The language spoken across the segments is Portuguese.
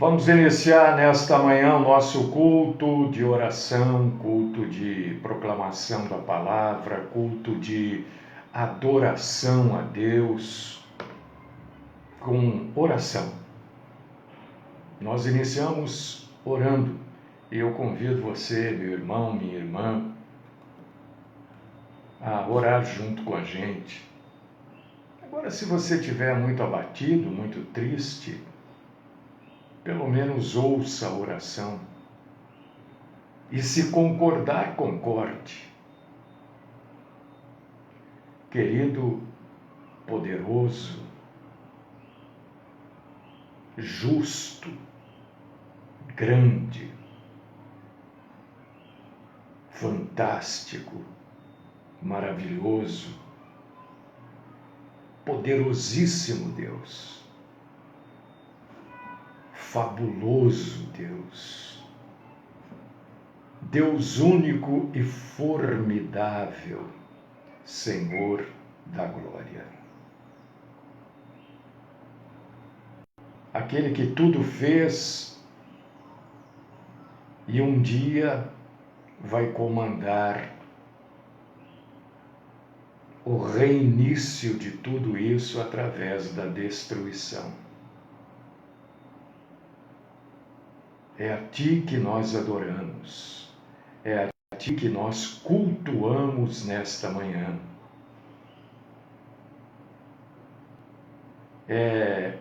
Vamos iniciar nesta manhã o nosso culto de oração, culto de proclamação da palavra, culto de adoração a Deus com oração. Nós iniciamos orando e eu convido você, meu irmão, minha irmã, a orar junto com a gente. Agora, se você estiver muito abatido, muito triste, pelo menos ouça a oração. E se concordar, concorde. Querido, poderoso, justo, grande, fantástico, maravilhoso, poderosíssimo Deus. Fabuloso Deus, Deus único e formidável, Senhor da glória. Aquele que tudo fez e um dia vai comandar o reinício de tudo isso através da destruição. É a Ti que nós adoramos, é a Ti que nós cultuamos nesta manhã. É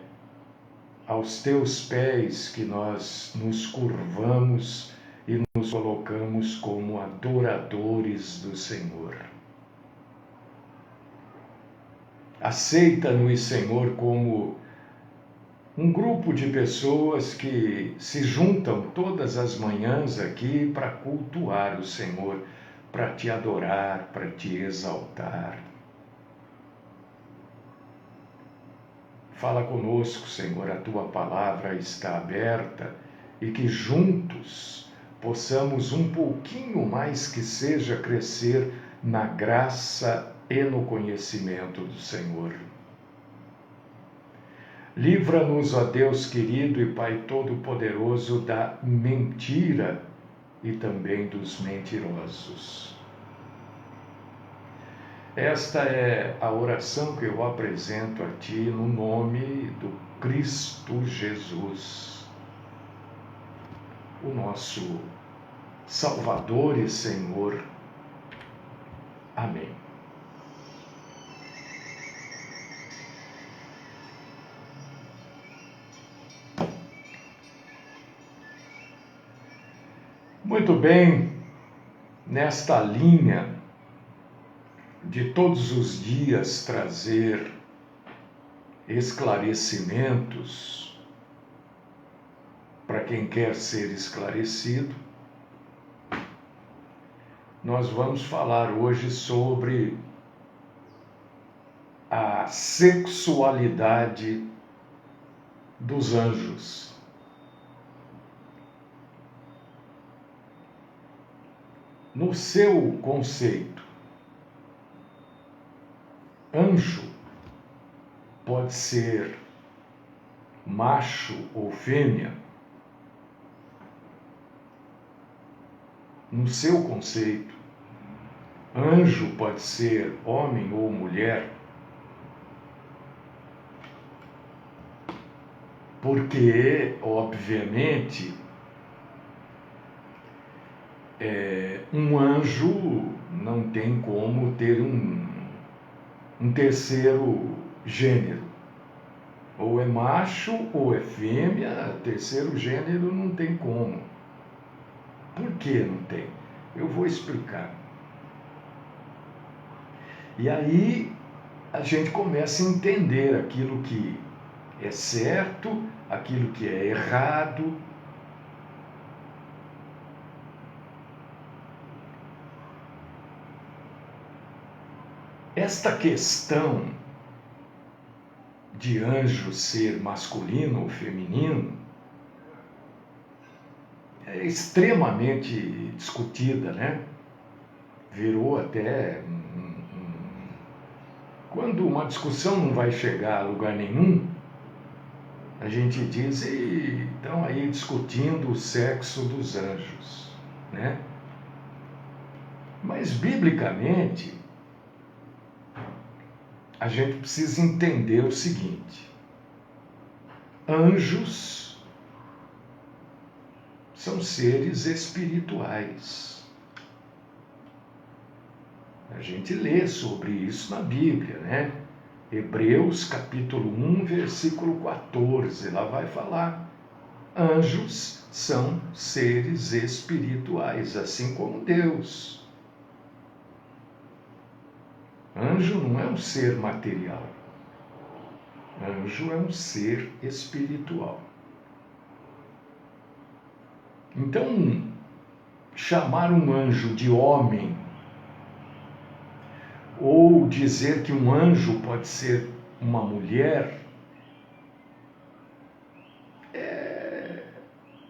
aos Teus pés que nós nos curvamos e nos colocamos como adoradores do Senhor. Aceita-nos, Senhor, como um grupo de pessoas que se juntam todas as manhãs aqui para cultuar o Senhor, para Te adorar, para Te exaltar. Fala conosco, Senhor, a Tua palavra está aberta e que juntos possamos um pouquinho mais que seja crescer na graça e no conhecimento do Senhor. Livra-nos, ó Deus querido e Pai Todo-Poderoso, da mentira e também dos mentirosos. Esta é a oração que eu apresento a Ti no nome do Cristo Jesus, o nosso Salvador e Senhor. Amém. Muito bem, nesta linha de todos os dias trazer esclarecimentos para quem quer ser esclarecido, nós vamos falar hoje sobre a sexualidade dos anjos. No seu conceito, anjo pode ser macho ou fêmea. No seu conceito, anjo pode ser homem ou mulher. Porque, obviamente, um anjo não tem como ter um terceiro gênero. Ou é macho ou é fêmea, terceiro gênero não tem como. Por que não tem? Eu vou explicar. E aí a gente começa a entender aquilo que é certo, aquilo que é errado. Esta questão de anjo ser masculino ou feminino é extremamente discutida, né? Virou até... Quando uma discussão não vai chegar a lugar nenhum, a gente diz, e estão aí discutindo o sexo dos anjos, né? Mas, biblicamente, a gente precisa entender o seguinte: anjos são seres espirituais. A gente lê sobre isso na Bíblia, né? Hebreus capítulo 1, versículo 14, lá vai falar. Anjos são seres espirituais, assim como Deus. Anjo não é um ser material. Anjo é um ser espiritual. Então, chamar um anjo de homem, ou dizer que um anjo pode ser uma mulher, é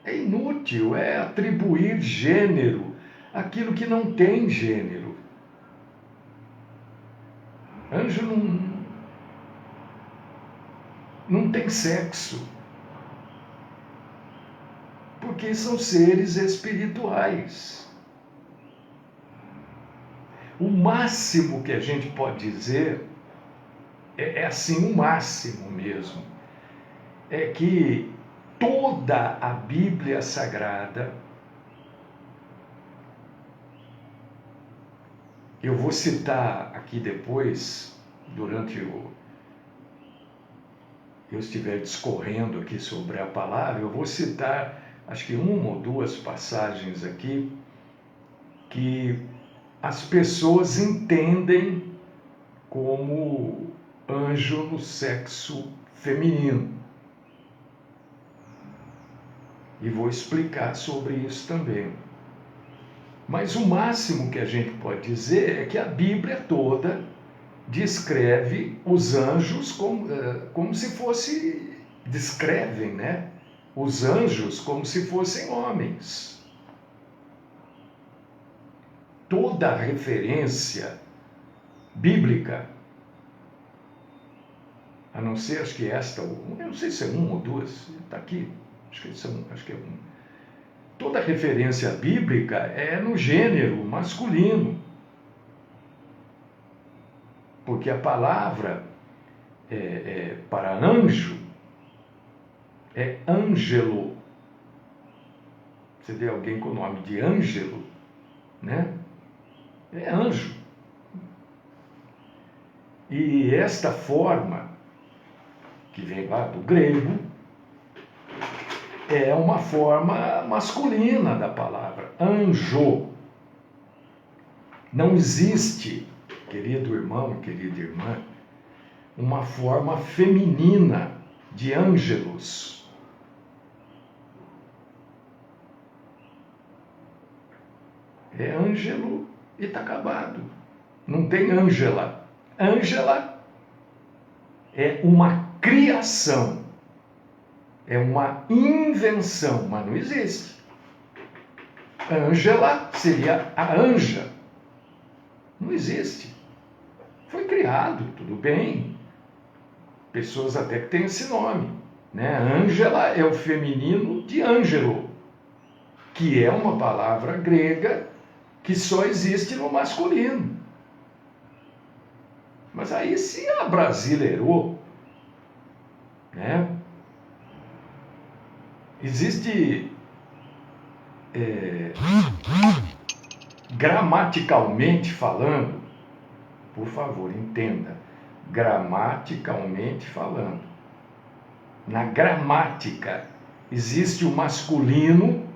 inútil, é atribuir gênero àquilo que não tem gênero. Anjo não tem sexo, porque são seres espirituais. O máximo que a gente pode dizer, é assim o máximo mesmo, é que toda a Bíblia Sagrada, eu vou citar aqui depois, durante eu estiver discorrendo aqui sobre a palavra, eu vou citar, acho que uma ou duas passagens aqui, que as pessoas entendem como anjo no sexo feminino. E vou explicar sobre isso também. Mas o máximo que a gente pode dizer é que a Bíblia toda descreve os anjos como se fosse, descrevem, né? Os anjos como se fossem homens. Toda a referência bíblica, a não ser, acho que esta, eu não sei se é uma ou duas, está aqui, acho que é uma. Toda referência bíblica é no gênero masculino. Porque a palavra para anjo é ângelo. Você vê alguém com o nome de Ângelo, né? É anjo. E esta forma, que vem lá do grego, é uma forma masculina da palavra, anjo. Não existe, querido irmão e querida irmã, uma forma feminina de ângelos. É Ângelo e está acabado. Não tem Ângela. Ângela é uma criação. É uma invenção, mas não existe. Ângela seria a anja. Não existe. Foi criado, tudo bem. Pessoas até que têm esse nome, né? Ângela é o feminino de Ângelo, que é uma palavra grega que só existe no masculino. Mas aí se abrasileirou, né? Existe gramaticalmente falando, por favor, entenda, gramaticalmente falando, na gramática existe o masculino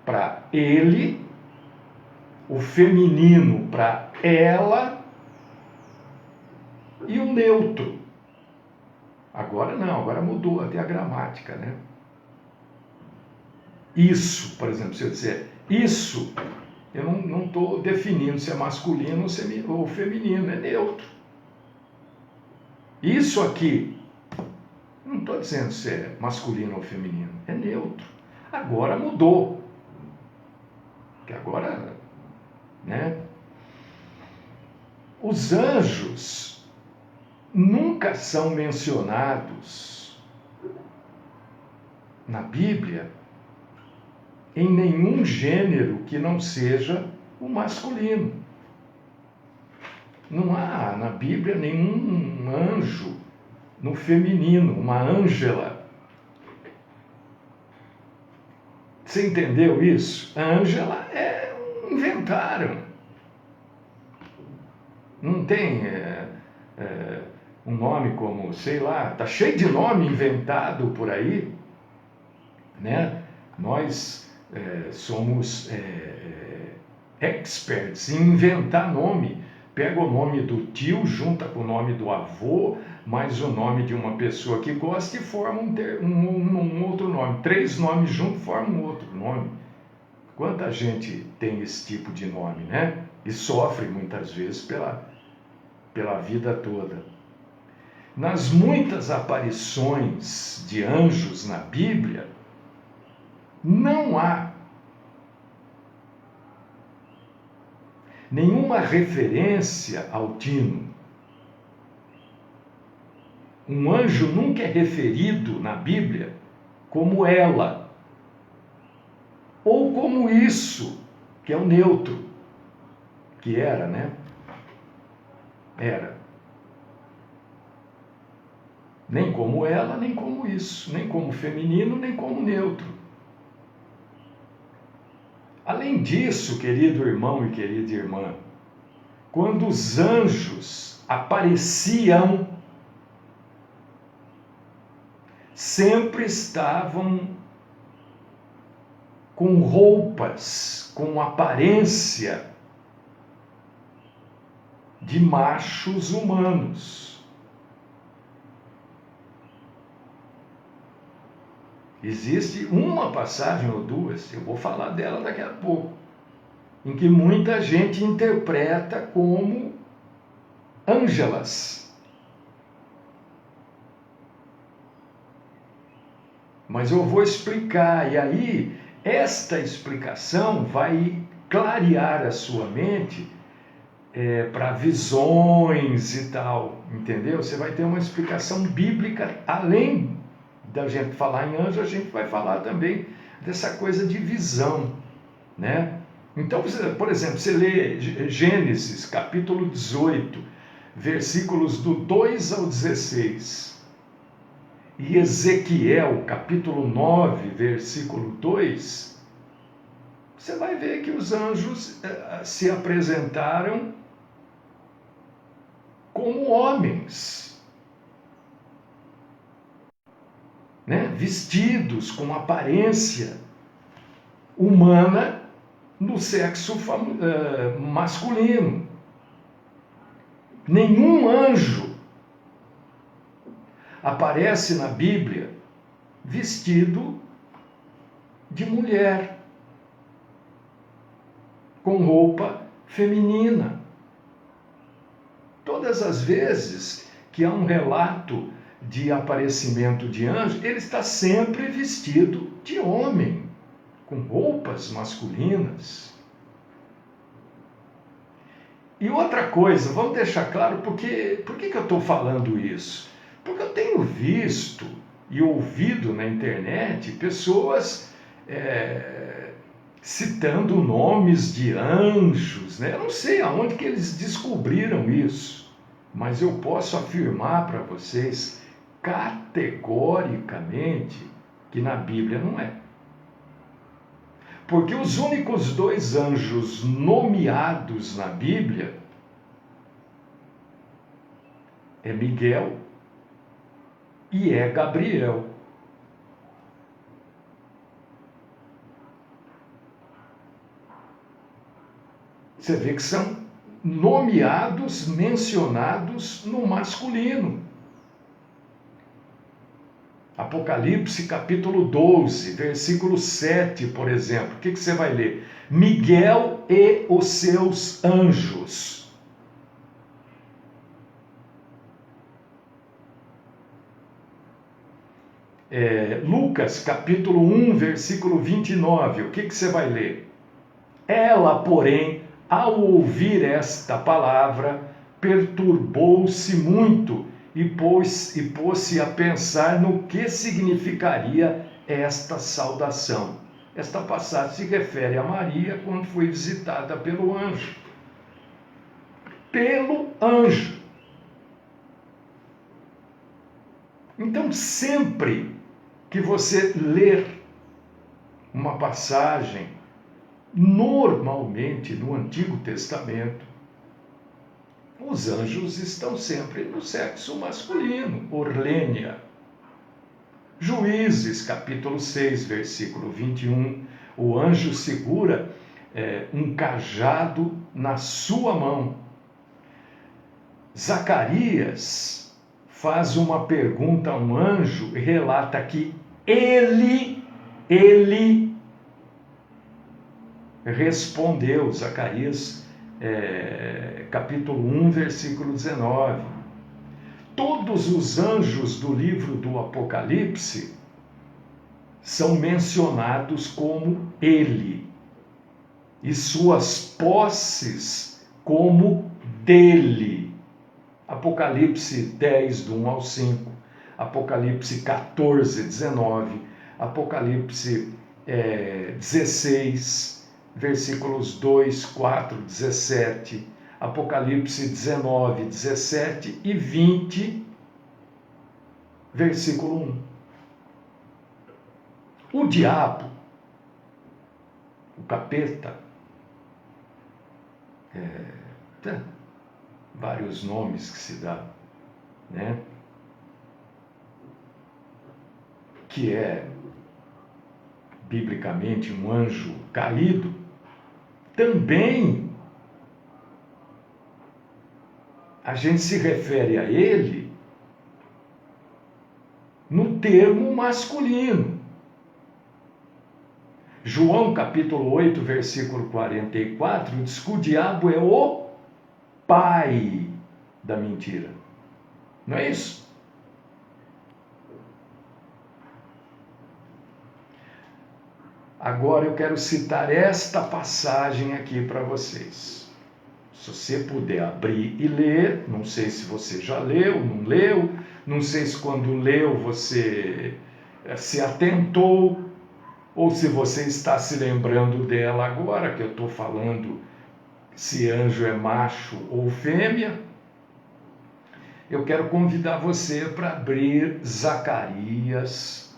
para ele, o feminino para ela e o neutro. Agora não, agora mudou até a gramática, né? Isso, por exemplo, se eu disser isso, eu não estou definindo se é masculino ou feminino, é neutro. Isso aqui, não estou dizendo se é masculino ou feminino, é neutro. Agora mudou. Porque agora, né? Os anjos nunca são mencionados na Bíblia em nenhum gênero que não seja o masculino. Não há na Bíblia nenhum anjo no feminino, uma Ângela. Você entendeu isso? A Ângela inventaram. Não tem um nome como, sei lá, tá cheio de nome inventado por aí, né? Nós somos experts em inventar nome. Pega o nome do tio, junta com o nome do avô, mais o nome de uma pessoa que gosta e forma um outro nome. 3 nomes juntos formam um outro nome. Quanta gente tem esse tipo de nome, né? E sofre muitas vezes pela vida toda. Nas muitas aparições de anjos na Bíblia, não há nenhuma referência ao tino. Um anjo nunca é referido na Bíblia como ela, ou como isso, que é o neutro, que era, né? Era. Nem como ela, nem como isso, nem como feminino, nem como neutro. Além disso, querido irmão e querida irmã, quando os anjos apareciam, sempre estavam com roupas, com aparência de machos humanos. Existe uma passagem ou duas, eu vou falar dela daqui a pouco, em que muita gente interpreta como ângelas. Mas eu vou explicar, e aí esta explicação vai clarear a sua mente para visões e tal, entendeu? Você vai ter uma explicação bíblica, além da gente falar em anjo, a gente vai falar também dessa coisa de visão, né? Então, por exemplo, você lê Gênesis, capítulo 18, versículos do 2 ao 16, e Ezequiel, capítulo 9, versículo 2, você vai ver que os anjos se apresentaram como homens, né? Vestidos com aparência humana no sexo masculino. Nenhum anjo aparece na Bíblia vestido de mulher, com roupa feminina. Todas as vezes que há um relato de aparecimento de anjo, ele está sempre vestido de homem, com roupas masculinas. E outra coisa, vamos deixar claro, por que eu estou falando isso? Porque eu tenho visto e ouvido na internet pessoas citando nomes de anjos, né? Eu não sei aonde que eles descobriram isso, mas eu posso afirmar para vocês categoricamente que na Bíblia não é. Porque os únicos 2 anjos nomeados na Bíblia é Miguel e é Gabriel. Você vê que são nomeados, mencionados no masculino. Apocalipse capítulo 12, versículo 7, por exemplo. O que você vai ler? Miguel e os seus anjos. Lucas capítulo 1, versículo 29. O que você vai ler? Ela, porém, ao ouvir esta palavra, perturbou-se muito e pôs-se a pensar no que significaria esta saudação. Esta passagem se refere a Maria quando foi visitada pelo anjo. Pelo anjo. Então, sempre que você ler uma passagem, normalmente no Antigo Testamento, os anjos estão sempre no sexo masculino, Orlênia. Juízes, capítulo 6, versículo 21, o anjo segura um cajado na sua mão. Zacarias faz uma pergunta a um anjo e relata que ele respondeu, Zacarias, capítulo 1, versículo 19. Todos os anjos do livro do Apocalipse são mencionados como ele, e suas posses como dele. Apocalipse 10, do 1 ao 5, Apocalipse 14, 19, Apocalipse 16, versículos 2, 4, 17, Apocalipse 19, 17 e 20, versículo 1. O diabo, o capeta, vários nomes que se dá, né? Que é, biblicamente, um anjo caído, também a gente se refere a ele no termo masculino. João capítulo 8, versículo 44, diz que o diabo é o pai da mentira. Não é isso? Agora eu quero citar esta passagem aqui para vocês. Se você puder abrir e ler, não sei se você já leu, não sei se quando leu você se atentou, ou se você está se lembrando dela agora, que eu estou falando se anjo é macho ou fêmea. Eu quero convidar você para abrir Zacarias,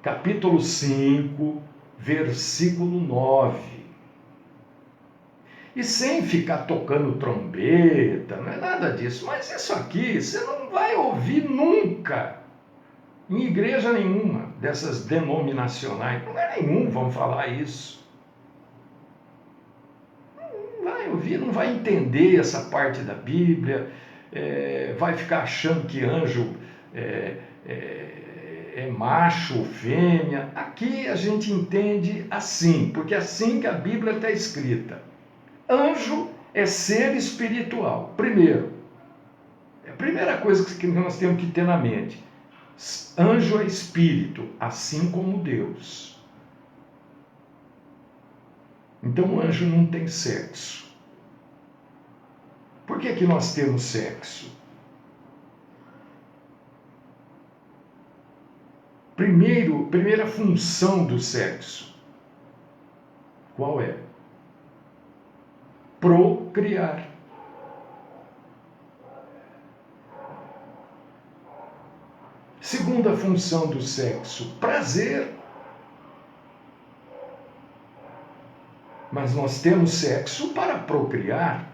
capítulo 5, versículo 9. E sem ficar tocando trombeta, não é nada disso, mas isso aqui você não vai ouvir nunca, em igreja nenhuma, dessas denominacionais, lugar nenhum vão falar isso. Não vai ouvir, não vai entender essa parte da Bíblia, vai ficar achando que anjo é macho ou fêmea. Aqui a gente entende assim, porque é assim que a Bíblia está escrita. Anjo é ser espiritual. Primeiro, a primeira coisa que nós temos que ter na mente: anjo é espírito, assim como Deus. Então o anjo não tem sexo. Por que nós temos sexo? Primeira função do sexo. Qual é? Procriar. Segunda função do sexo, prazer. Mas nós temos sexo para procriar.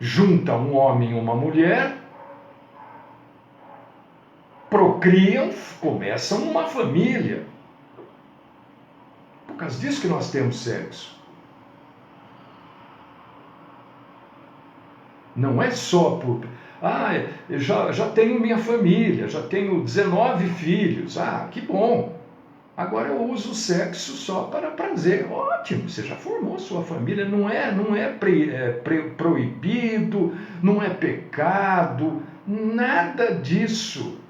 Junta um homem e uma mulher, procriam, começam uma família. Por causa disso que nós temos sexo. Não é só por... eu já tenho minha família, já tenho 19 filhos. Que bom. Agora eu uso o sexo só para prazer. Ótimo, você já formou sua família. Não é proibido, não é pecado, nada disso.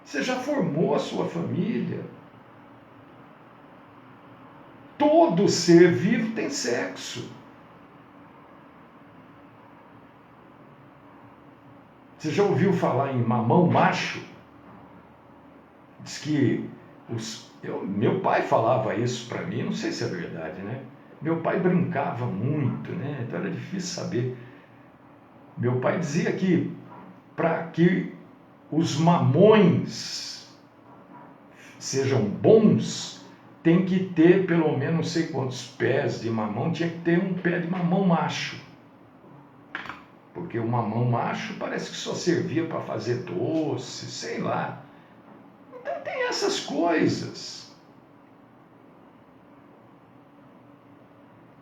Você já formou a sua família. Todo ser vivo tem sexo. Você já ouviu falar em mamão macho? Diz que meu pai falava isso para mim, não sei se é verdade, né? Meu pai brincava muito, né? Então era difícil saber. Meu pai dizia que para que os mamões sejam bons, tem que ter pelo menos não sei quantos pés de mamão, tinha que ter um pé de mamão macho. Porque o mamão macho parece que só servia para fazer doce, sei lá. Então tem essas coisas.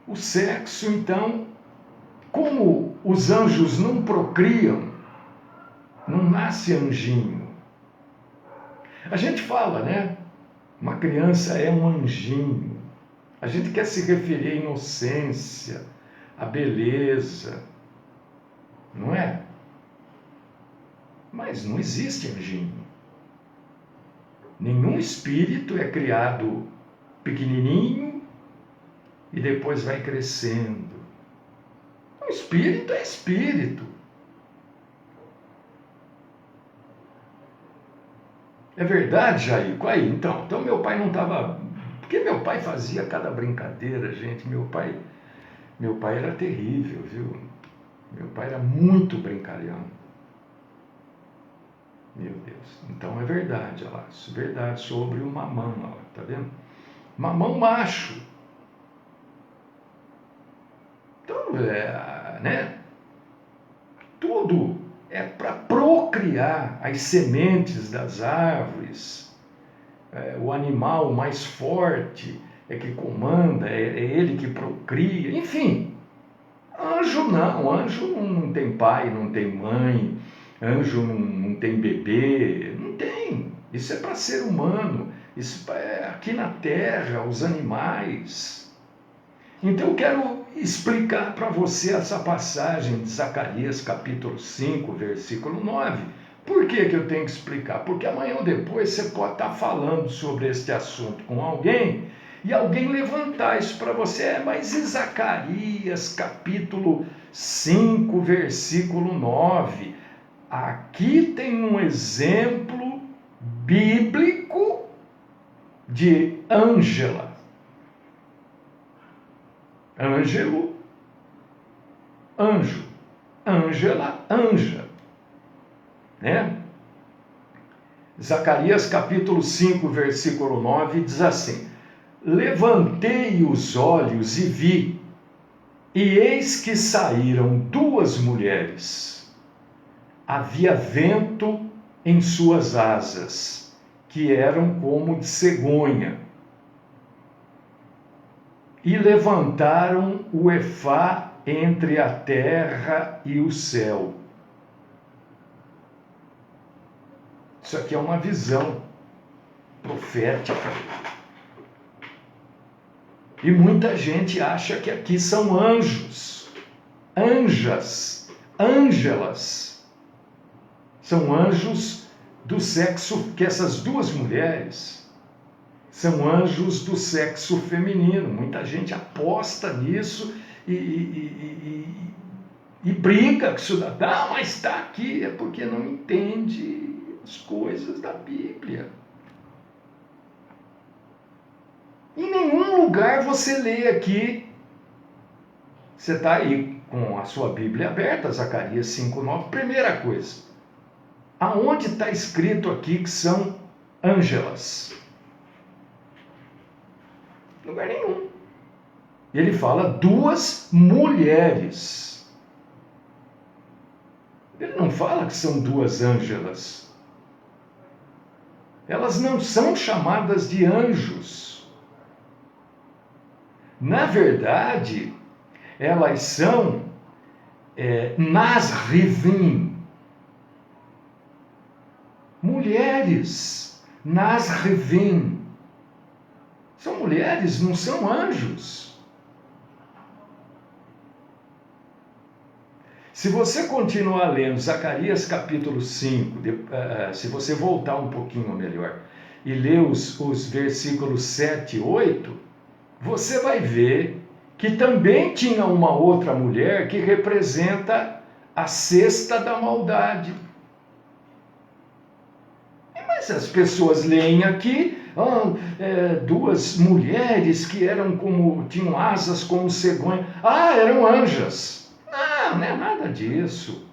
O sexo, então, como os anjos não procriam, não nasce anjinho. A gente fala, né? Uma criança é um anjinho. A gente quer se referir à inocência, à beleza, não é? Mas não existe anjinho. Nenhum espírito é criado pequenininho e depois vai crescendo. O espírito é espírito. É verdade, Jair? Aí, então meu pai não estava... Porque meu pai fazia cada brincadeira, gente. Meu pai era terrível, viu? Meu pai era muito brincalhão. Meu Deus. Então é verdade, olha lá. É verdade sobre o mamão, ó, tá vendo? Mamão macho. Então, né? Tudo é para procriar as sementes das árvores. O animal mais forte é que comanda, é ele que procria. Enfim, anjo não tem pai, não tem mãe, anjo não tem bebê, não tem. Isso é para ser humano, isso é aqui na terra, os animais. Então eu quero explicar para você essa passagem de Zacarias capítulo 5, versículo 9. Por que eu tenho que explicar? Porque amanhã ou depois você pode estar falando sobre este assunto com alguém e alguém levantar isso para você. Mas em Zacarias capítulo 5, versículo 9, aqui tem um exemplo bíblico de Ângela. Ângelo, anjo. Ângela, anja. Né? Zacarias capítulo 5, versículo 9 diz assim: levantei os olhos e vi, e eis que saíram duas mulheres. Havia vento em suas asas, que eram como de cegonha. E levantaram o efá entre a terra e o céu. Isso aqui é uma visão profética. E muita gente acha que aqui são anjos, anjas, ângelas. São anjos do sexo, que essas duas mulheres são anjos do sexo feminino. Muita gente aposta nisso e brinca com isso. Não, mas está aqui, é porque não entende as coisas da Bíblia. Em nenhum lugar você lê aqui, você está aí com a sua Bíblia aberta, Zacarias 5:9, primeira coisa, aonde está escrito aqui que são ângelas? Lugar nenhum. Ele fala duas mulheres. Ele não fala que são duas ângelas. Elas não são chamadas de anjos. Na verdade, elas são Nasrivim. Mulheres, Nasrivim. São mulheres, não são anjos. Se você continuar lendo Zacarias capítulo 5, se você voltar um pouquinho melhor, e ler os versículos 7 e 8, você vai ver que também tinha uma outra mulher que representa a cesta da maldade. Mas as pessoas leem aqui, duas mulheres que tinham asas como cegonha. Eram anjas. Não é nada disso.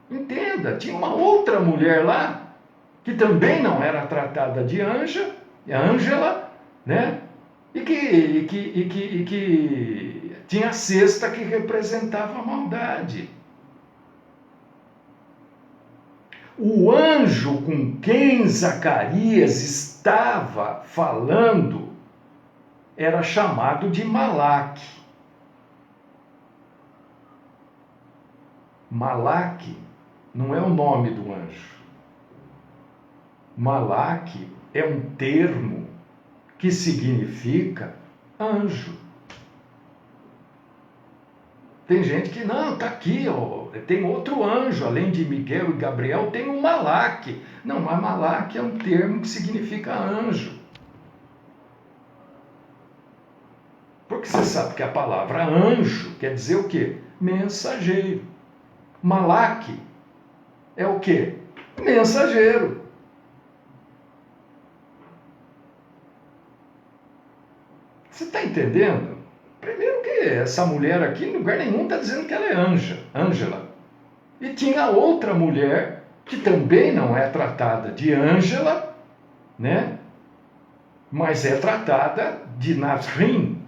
Entenda, tinha uma outra mulher lá, que também não era tratada de Ângela, né? E que tinha a cesta que representava a maldade. O anjo com quem Zacarias estava falando era chamado de Malaque. Malaque não é o nome do anjo. Malaque é um termo que significa anjo. Tem gente que, não, está aqui, tem outro anjo, além de Miguel e Gabriel, tem um Malaque. Não, mas Malaque é um termo que significa anjo. Porque você sabe que a palavra anjo quer dizer o quê? Mensageiro. Malaque é o quê? Mensageiro. Você está entendendo? Primeiro que essa mulher aqui, em lugar nenhum, está dizendo que ela é Ângela. E tinha outra mulher, que também não é tratada de Ângela, né? Mas é tratada de Nazrim.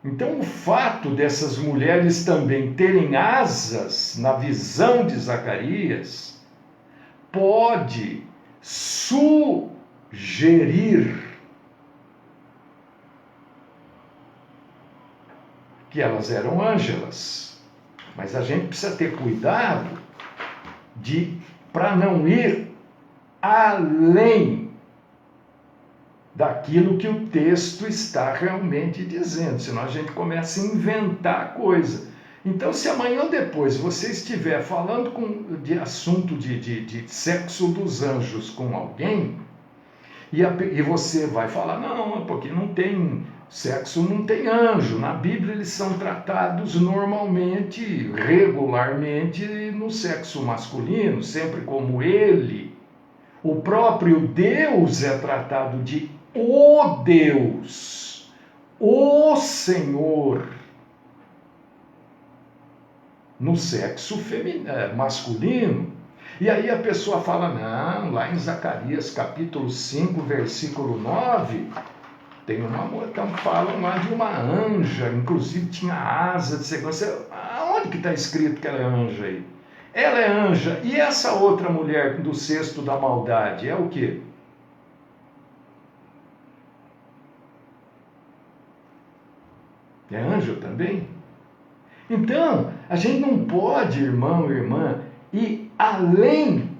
Então, o fato dessas mulheres também terem asas na visão de Zacarias pode sugerir que elas eram ângelas. Mas a gente precisa ter cuidado para não ir além daquilo que o texto está realmente dizendo, senão a gente começa a inventar coisa. Então, se amanhã ou depois você estiver falando de assunto de sexo dos anjos com alguém, e você vai falar, não, porque não tem sexo, não tem anjo. Na Bíblia eles são tratados normalmente, regularmente, no sexo masculino, sempre como ele. O próprio Deus é tratado de o Deus, o Senhor, no sexo masculino. E aí a pessoa fala, não, lá em Zacarias capítulo 5, versículo 9, tem então falam lá de uma anja, inclusive tinha asa de segurança. Aonde que está escrito que ela é anja aí? Ela é anja. E essa outra mulher do cesto da maldade é o quê? É anjo também? Então, a gente não pode, irmão e irmã, ir além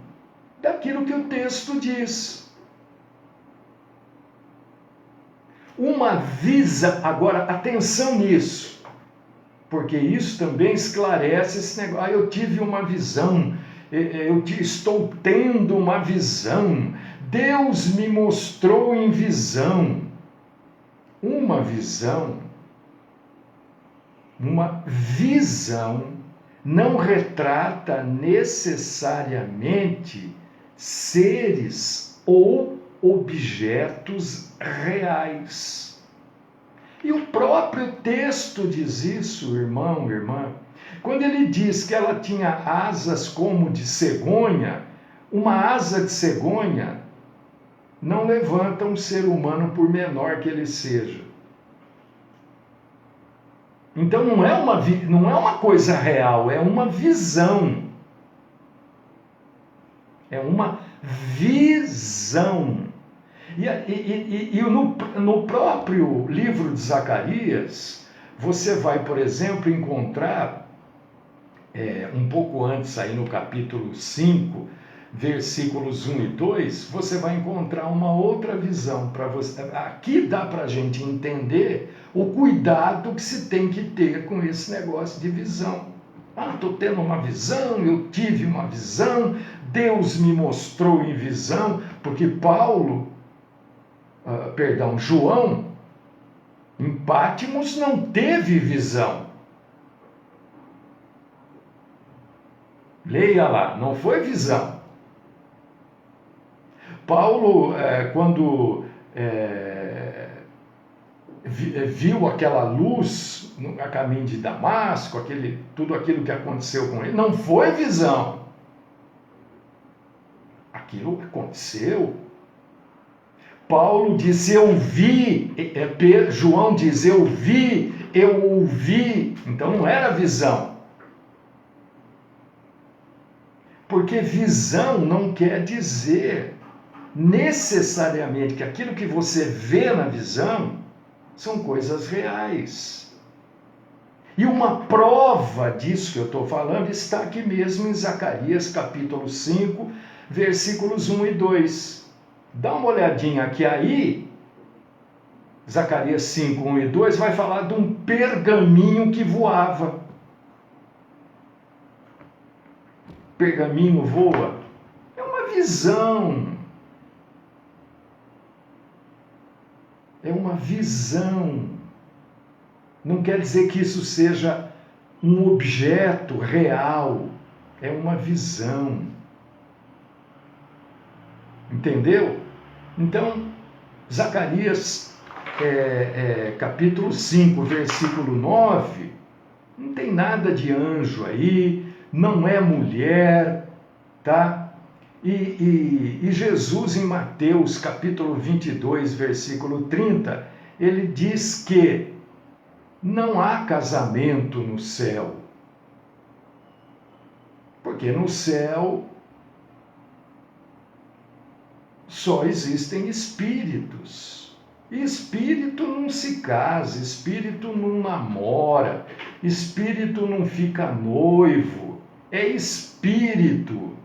daquilo que o texto diz. Agora, atenção nisso, porque isso também esclarece esse negócio. Eu tive uma visão, estou tendo uma visão, Deus me mostrou em visão. Uma visão não retrata necessariamente seres ou objetos reais. E o próprio texto diz isso, irmão, irmã. Quando ele diz que ela tinha asas como de cegonha, uma asa de cegonha não levanta um ser humano por menor que ele seja. Então não é uma coisa real, é uma visão. É uma visão. E no próprio livro de Zacarias, você vai, por exemplo, encontrar, um pouco antes, aí no capítulo 5, versículos 1 e 2, você vai encontrar uma outra visão. Aqui dá para a gente entender o cuidado que se tem que ter com esse negócio de visão. Estou tendo uma visão, eu tive uma visão, Deus me mostrou em visão, porque João, em Pátimos não teve visão. Leia lá, não foi visão. Paulo, quando viu aquela luz a caminho de Damasco, tudo aquilo que aconteceu com ele, não foi visão. Aquilo aconteceu. Paulo disse, eu vi. João diz, eu vi, eu ouvi. Então não era visão. Porque visão não quer dizer necessariamente que aquilo que você vê na visão são coisas reais. E uma prova disso que eu estou falando está aqui mesmo em Zacarias capítulo 5, versículos 1 e 2. Dá uma olhadinha que aí, Zacarias 5, 1 e 2, vai falar de um pergaminho que voava. Pergaminho voa? É uma visão. É uma visão. Não quer dizer que isso seja um objeto real. É uma visão. Entendeu? Então, Zacarias capítulo 5, versículo 9, não tem nada de anjo aí, não é mulher, tá? E Jesus em Mateus capítulo 22, versículo 30, ele diz que não há casamento no céu. Porque no céu só existem espíritos. E espírito não se casa, espírito não namora, espírito não fica noivo, é espírito.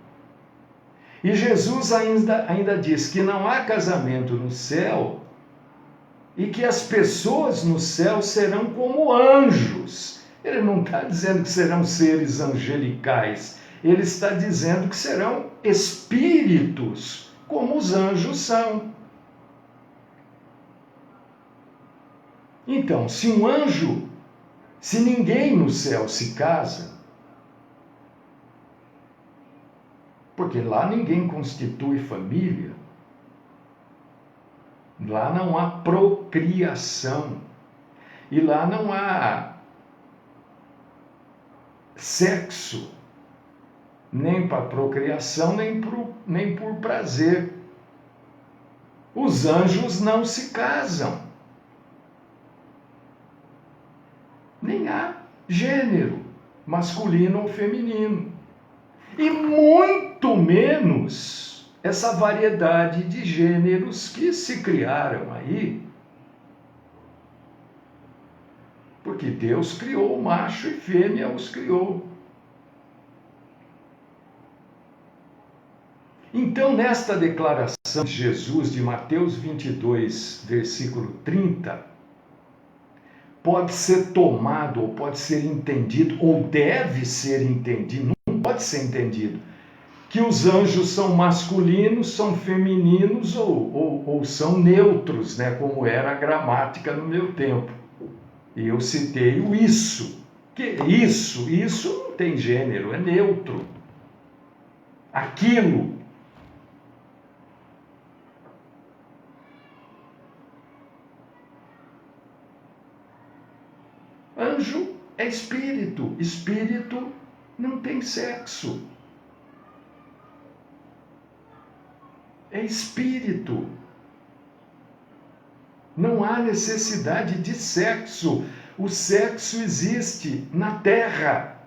E Jesus ainda diz que não há casamento no céu e que as pessoas no céu serão como anjos. Ele não está dizendo que serão seres angelicais, ele está dizendo que serão espíritos, como os anjos são. Então, se ninguém no céu se casa, porque lá ninguém constitui família, lá não há procriação, e lá não há sexo, nem para procriação, nem por prazer. Os anjos não se casam. Nem há gênero, masculino ou feminino. E muito menos essa variedade de gêneros que se criaram aí. Porque Deus criou macho e fêmea, os criou. Então, nesta declaração de Jesus de Mateus 22, versículo 30, pode ser tomado, ou pode ser entendido, ou deve ser entendido, não pode ser entendido, que os anjos são masculinos, são femininos ou são neutros, né, como era a gramática no meu tempo. E eu citei o isso. Que isso não tem gênero, é neutro. Aquilo. Anjo é espírito. Espírito não tem sexo. É espírito. Não há necessidade de sexo. O sexo existe na Terra.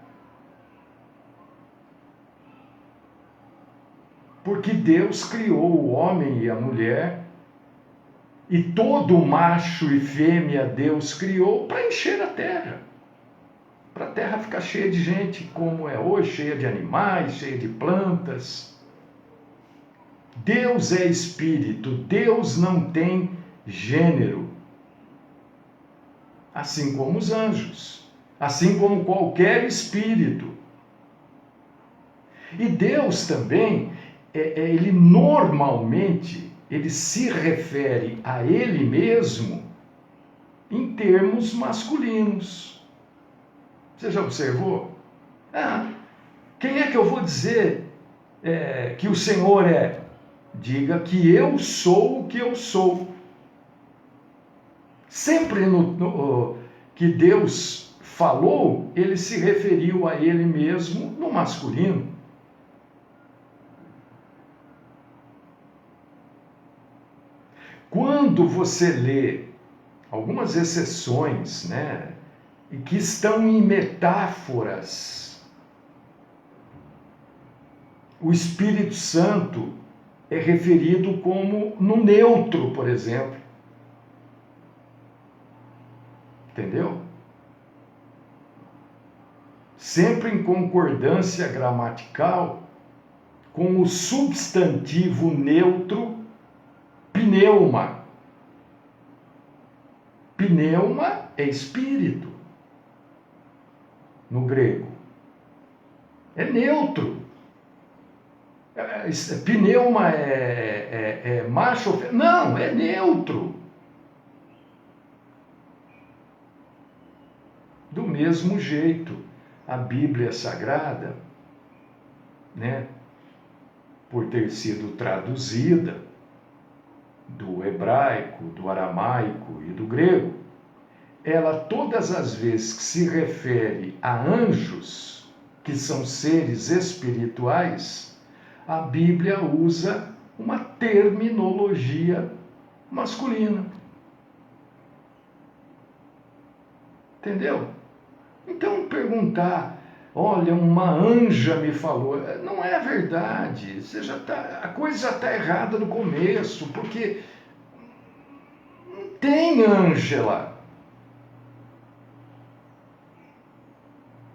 Porque Deus criou o homem e a mulher, e todo macho e fêmea Deus criou para encher a Terra. Para a Terra ficar cheia de gente, como é hoje, cheia de animais, cheia de plantas. Deus é espírito, Deus não tem gênero. Assim como os anjos, assim como qualquer espírito. E Deus também, ele normalmente, ele se refere a ele mesmo em termos masculinos. Você já observou? Quem é que eu vou dizer que o Senhor é? diga que eu sou o que eu sou. Sempre que Deus falou, ele se referiu a ele mesmo no masculino. Quando você lê algumas exceções, né, que estão em metáforas, o Espírito Santo é referido como no neutro, por exemplo. Entendeu? Sempre em concordância gramatical com o substantivo neutro pneuma. Pneuma é espírito, no grego. É neutro. Pneuma é macho ou fêmea? Não, é neutro. Do mesmo jeito, a Bíblia Sagrada, né, por ter sido traduzida do hebraico, do aramaico e do grego, ela todas as vezes que se refere a anjos, que são seres espirituais, a Bíblia usa uma terminologia masculina. Entendeu? Então perguntar, olha, uma anja me falou, não é verdade. A coisa já está errada no começo, porque não tem Ângela.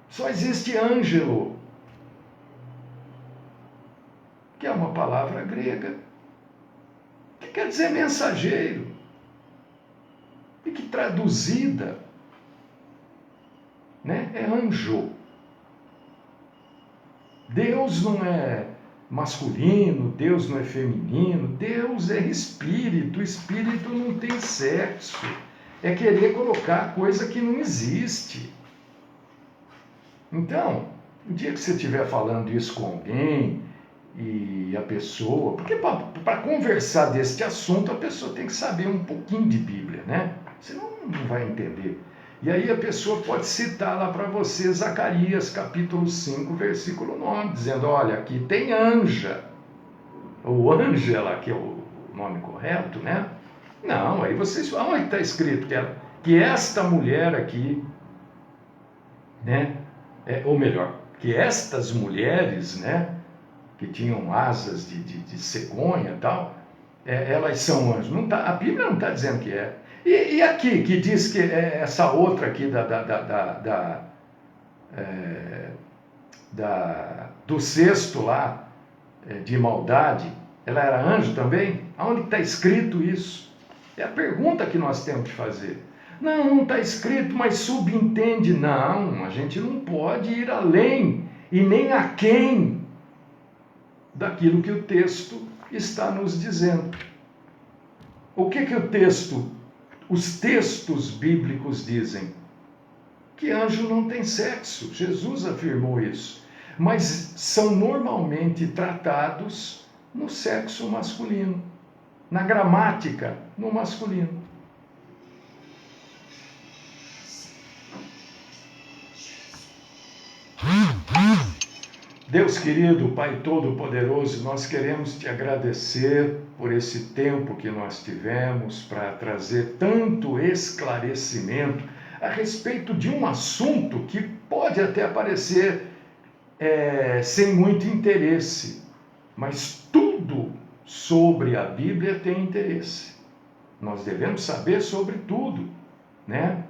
Só existe Ângelo, que é uma palavra grega, que quer dizer mensageiro, e que traduzida, né, é anjo. Deus não é masculino, Deus não é feminino, Deus é espírito, espírito não tem sexo. É querer colocar coisa que não existe. Então, o dia que você estiver falando isso com alguém e a pessoa... Porque para conversar deste assunto, a pessoa tem que saber um pouquinho de Bíblia, né? Senão não vai entender. E aí a pessoa pode citar lá para você Zacarias, capítulo 5, versículo 9, dizendo, olha, aqui tem anja, ou Ângela, que é o nome correto, né? Não, aí vocês falam, onde está escrito que esta mulher aqui, né? Ou melhor, que estas mulheres, né? Que tinham asas de cegonha e tal, elas são anjos. Não tá, a Bíblia não está dizendo que é. E aqui, que diz que essa outra aqui do cesto lá, de maldade, ela era anjo também? Aonde está escrito isso? É a pergunta que nós temos que fazer. Não está escrito, mas subentende. Não, a gente não pode ir além e nem aquém daquilo que o texto está nos dizendo. O que os textos bíblicos dizem? Que anjo não tem sexo. Jesus afirmou isso. Mas são normalmente tratados no sexo masculino. Na gramática, no masculino. Deus querido, Pai Todo-Poderoso, nós queremos te agradecer por esse tempo que nós tivemos para trazer tanto esclarecimento a respeito de um assunto que pode até parecer sem muito interesse, mas tudo sobre a Bíblia tem interesse. Nós devemos saber sobre tudo, né?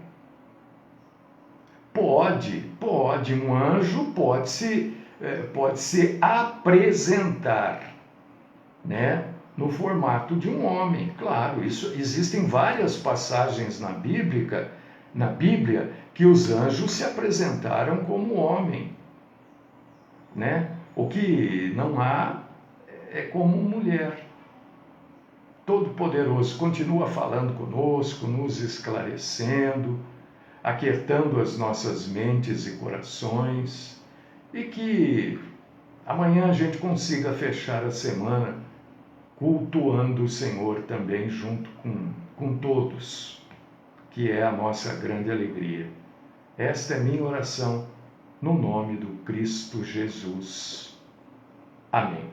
Um anjo pode se apresentar, né, no formato de um homem. Claro, existem várias passagens na Bíblia que os anjos se apresentaram como homem, né? O que não há é como mulher. Todo-Poderoso continua falando conosco, nos esclarecendo, aquietando as nossas mentes e corações, e que amanhã a gente consiga fechar a semana cultuando o Senhor também junto com todos, que é a nossa grande alegria. Esta é minha oração, no nome do Cristo Jesus. Amém.